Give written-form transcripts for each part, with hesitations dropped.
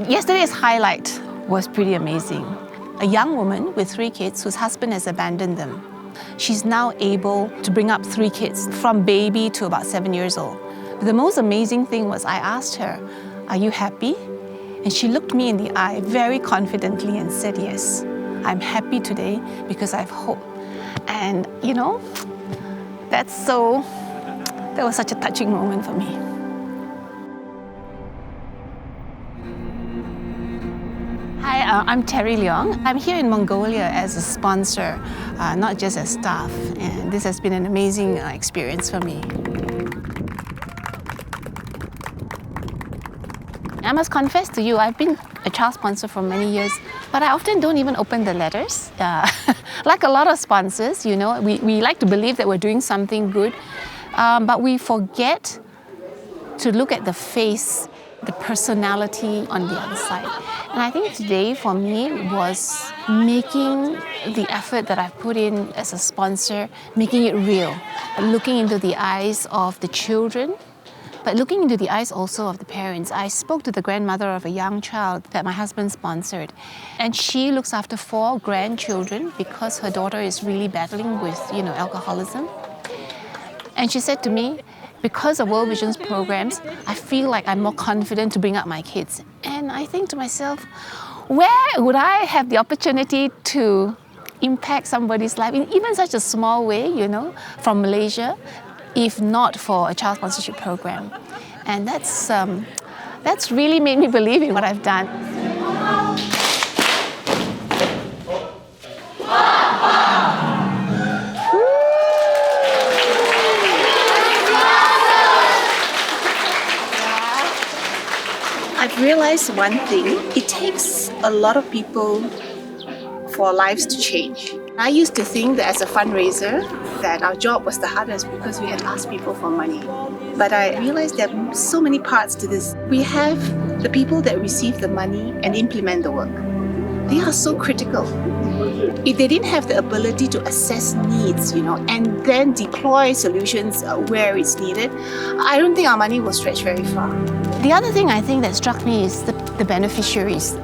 Yesterday's highlight was pretty amazing. A young woman with 3 kids whose husband has abandoned them. She's now able to bring up 3 kids from baby to about 7 years old. But the most amazing thing was I asked her, "Are you happy?" And she looked me in the eye very confidently and said, "Yes, I'm happy today because I have hope." And that was such a touching moment for me. Hi, I'm Terry Leong. I'm here in Mongolia as a sponsor, not just as staff, and this has been an amazing experience for me. I must confess to you, I've been a child sponsor for many years, but I often don't even open the letters. Like a lot of sponsors, we like to believe that we're doing something good, but we forget to look at the face, the personality on the other side. And I think today for me was making the effort that I've put in as a sponsor, making it real, looking into the eyes of the children, but looking into the eyes also of the parents. I spoke to the grandmother of a young child that my husband sponsored, and she looks after 4 grandchildren because her daughter is really battling with, alcoholism. And she said to me, because of World Vision's programs, I feel like I'm more confident to bring up my kids. And I think to myself, where would I have the opportunity to impact somebody's life in even such a small way, from Malaysia, if not for a child sponsorship program? And that's really made me believe in what I've done. I've realized one thing: it takes a lot of people for our lives to change. I used to think that as a fundraiser that our job was the hardest because we had to ask people for money. But I realized there are so many parts to this. We have the people that receive the money and implement the work. They are so critical. If they didn't have the ability to assess needs, and then deploy solutions where it's needed, I don't think our money will stretch very far. The other thing I think that struck me is the beneficiaries.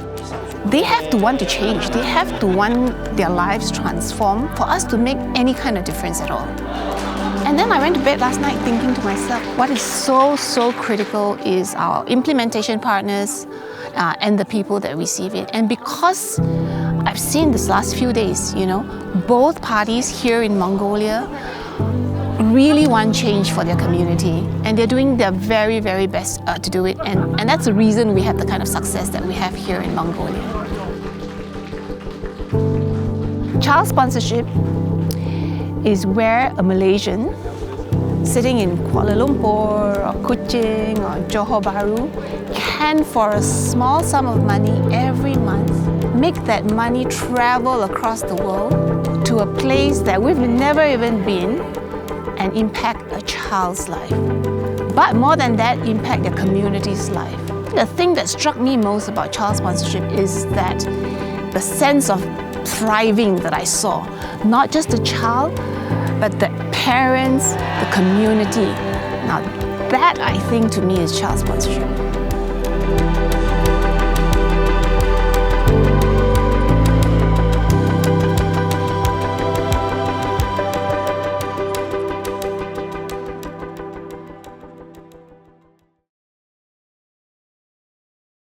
They have to want to change. They have to want their lives transformed for us to make any kind of difference at all. And then I went to bed last night thinking to myself, what is so critical is our implementation partners and the people that receive it. And because I've seen this last few days, both parties here in Mongolia really want change for their community, and they're doing their very, very best to do it. And that's the reason we have the kind of success that we have here in Mongolia. Child sponsorship is where a Malaysian sitting in Kuala Lumpur or Kuching or Johor Bahru can, for a small sum of money every month, make that money travel across the world to a place that we've never even been and impact a child's life. But more than that, impact the community's life. The thing that struck me most about child sponsorship is that the sense of thriving that I saw, not just the child, but the parents, the community. Now that, I think, to me is child sponsorship.